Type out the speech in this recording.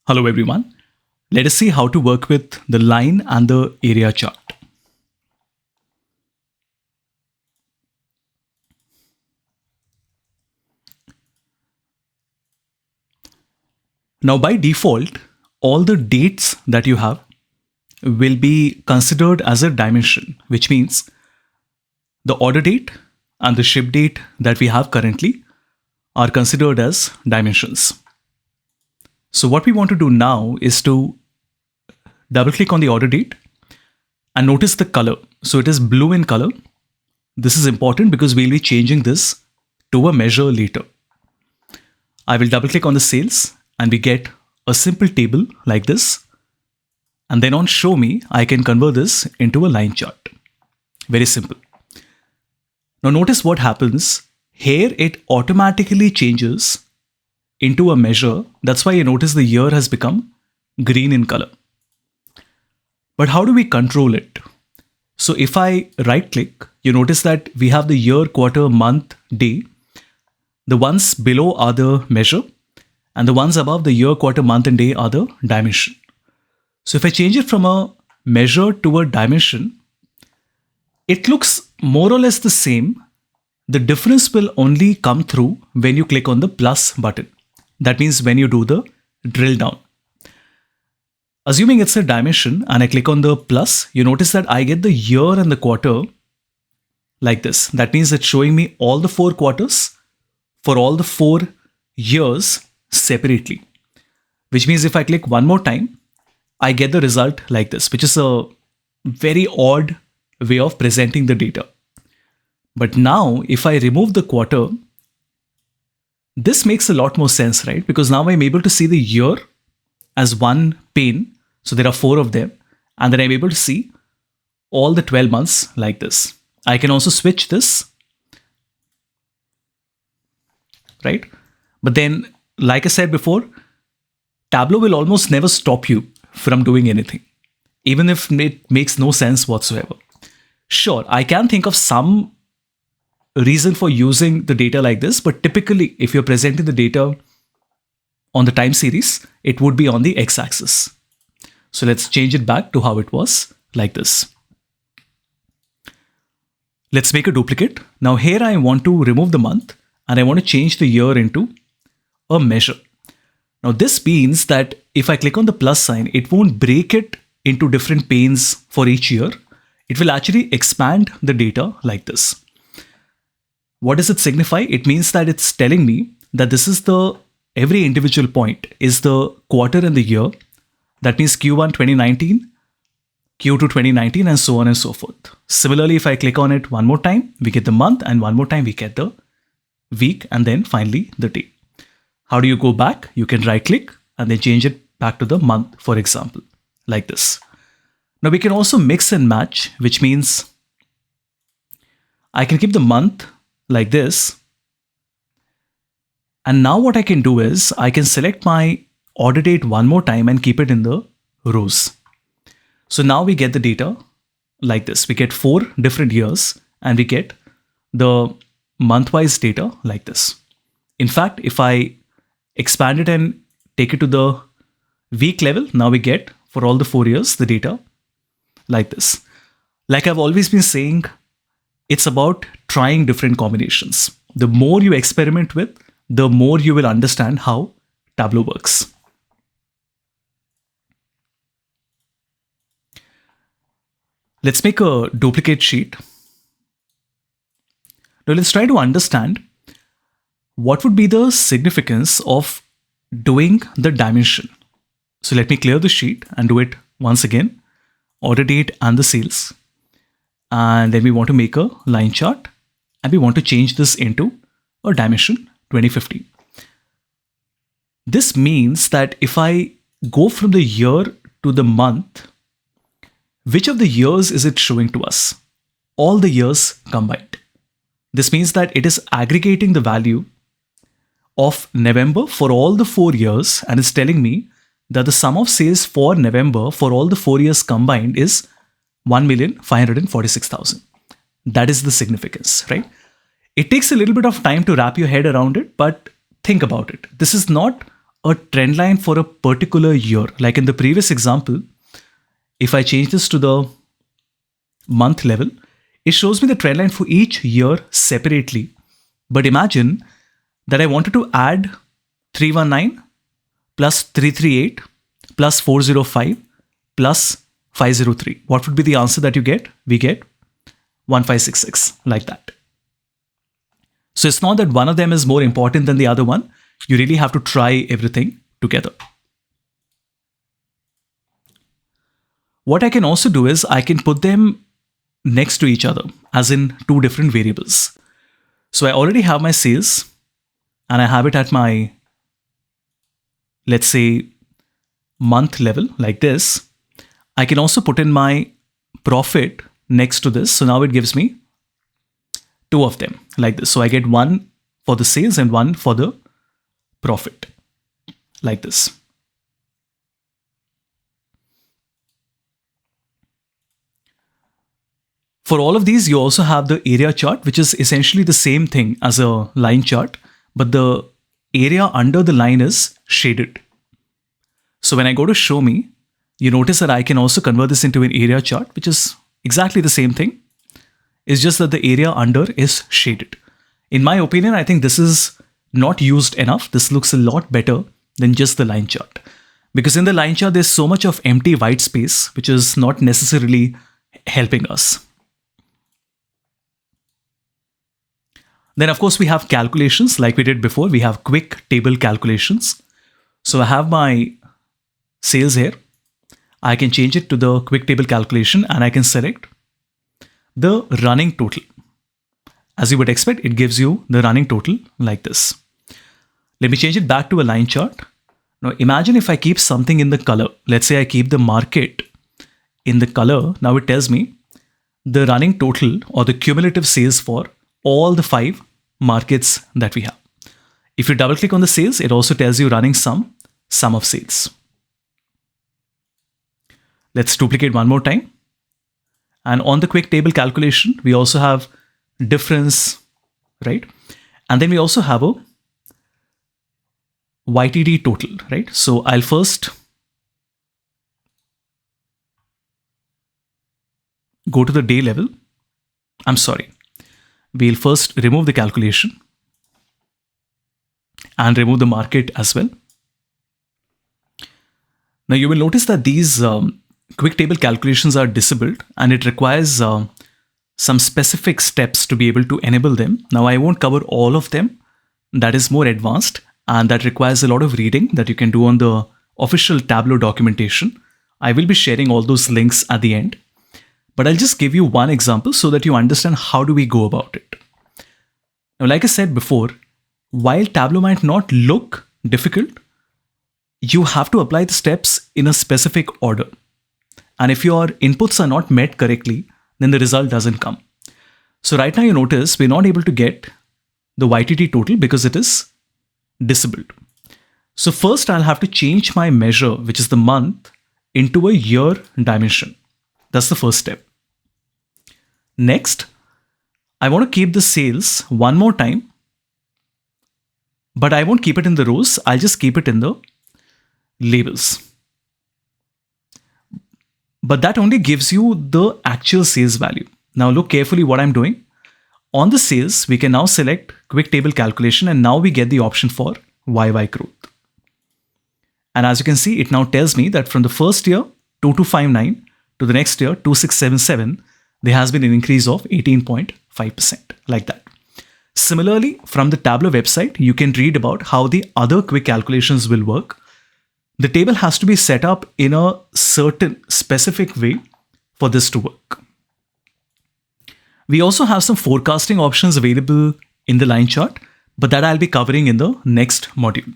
Hello everyone. Let us see how to work with the line and the area chart. Now by default, all the dates that you have will be considered as a dimension, which means the order date and the ship date that we have currently are considered as dimensions. So what we want to do now is to double click on the order date and notice the color. So it is blue in color. This is important because we'll be changing this to a measure later. I will double click on the sales and we get a simple table like this. And then on show me, I can convert this into a line chart. Very simple. Now notice what happens. Here it automatically changes into a measure. That's why you notice the year has become green in color. But how do we control it? So if I right click, you notice that we have the year, quarter, month, day. The ones below are the measure and the ones above the year, quarter, month and day are the dimension. So if I change it from a measure to a dimension, it looks more or less the same. The difference will only come through when you click on the plus button. That means when you do the drill down. Assuming it's a dimension and I click on the plus, you notice that I get the year and the quarter like this. That means it's showing me all the 4 quarters for all the 4 years separately. Which means if I click one more time, I get the result like this, which is a very odd way of presenting the data. But now if I remove the quarter, this makes a lot more sense, right? Because now I'm able to see the year as one pane. So there are 4 of them. And then I'm able to see all the 12 months like this. I can also switch this, right? But then, like I said before, Tableau will almost never stop you from doing anything, even if it makes no sense whatsoever. Sure, I can think of some reason for using the data like this, but typically if you're presenting the data on the time series, it would be on the x-axis. So let's change it back to how it was like this. Let's make a duplicate. Now here I want to remove the month and I want to change the year into a measure. Now this means that if I click on the plus sign, it won't break it into different panes for each year. It will actually expand the data like this. What does it signify? It means that it's telling me that this is every individual point is the quarter and the year. That means Q1 2019, Q2 2019 and so on and so forth. Similarly, if I click on it one more time, we get the month and one more time we get the week and then finally the day. How do you go back? You can right click and then change it back to the month, for example, like this. Now we can also mix and match, which means I can keep the month like this. And now what I can do is I can select my order date one more time and keep it in the rows. So now we get the data like this. We get 4 different years and we get the month-wise data like this. In fact, if I expand it and take it to the week level, now we get for all the 4 years the data like this. Like I've always been saying, it's about trying different combinations. The more you experiment with, the more you will understand how Tableau works. Let's make a duplicate sheet. Now let's try to understand what would be the significance of doing the dimension. So let me clear the sheet and do it once again. Order date and the sales. And then we want to make a line chart and we want to change this into a dimension 2050. This means that if I go from the year to the month, which of the years is it showing to us? All the years combined. This means that it is aggregating the value of November for all the 4 years and is telling me that the sum of sales for November for all the 4 years combined is 1,546,000. That is the significance, right? It takes a little bit of time to wrap your head around it, but think about it. This is not a trend line for a particular year. Like in the previous example, if I change this to the month level, it shows me the trend line for each year separately. But imagine that I wanted to add 319 plus 338 plus 405 plus 503. What would be the answer that you get? We get 1566, like that. So it's not that one of them is more important than the other one. You really have to try everything together. What I can also do is I can put them next to each other, as in two different variables. So I already have my sales and I have it at my, let's say, month level like this. I can also put in my profit next to this. So now it gives me two of them like this. So I get one for the sales and one for the profit like this. For all of these, you also have the area chart, which is essentially the same thing as a line chart, but the area under the line is shaded. So when I go to show me, you notice that I can also convert this into an area chart, which is exactly the same thing. It's just that the area under is shaded. In my opinion, I think this is not used enough. This looks a lot better than just the line chart. Because in the line chart, there's so much of empty white space, which is not necessarily helping us. Then, of course, we have calculations like we did before. We have quick table calculations. So I have my sales here. I can change it to the quick table calculation and I can select the running total. As you would expect, it gives you the running total like this. Let me change it back to a line chart. Now imagine if I keep something in the color. Let's say I keep the market in the color. Now it tells me the running total or the cumulative sales for all the 5 markets that we have. If you double click on the sales, it also tells you running sum of sales. Let's duplicate one more time. And on the quick table calculation, we also have difference, right? And then we also have a YTD total, right? So I'll first go to the day level. I'm sorry. We'll first remove the calculation and remove the market as well. Now you will notice that these quick table calculations are disabled and it requires some specific steps to be able to enable them. Now I won't cover all of them. That is more advanced and that requires a lot of reading that you can do on the official Tableau documentation. I will be sharing all those links at the end. But I'll just give you one example so that you understand how do we go about it. Now, like I said before, while Tableau might not look difficult, you have to apply the steps in a specific order. And if your inputs are not met correctly, then the result doesn't come. So right now you notice we're not able to get the YTD total because it is disabled. So first I'll have to change my measure, which is the month, into a year dimension. That's the first step. Next, I want to keep the sales one more time, but I won't keep it in the rows. I'll just keep it in the labels. But that only gives you the actual sales value. Now look carefully what I'm doing. On the sales, we can now select quick table calculation and now we get the option for YY growth. And as you can see, it now tells me that from the first year, 2259, to the next year, 2677, there has been an increase of 18.5%, like that. Similarly, from the Tableau website, you can read about how the other quick calculations will work. The table has to be set up in a certain specific way for this to work. We also have some forecasting options available in the line chart, but that I'll be covering in the next module.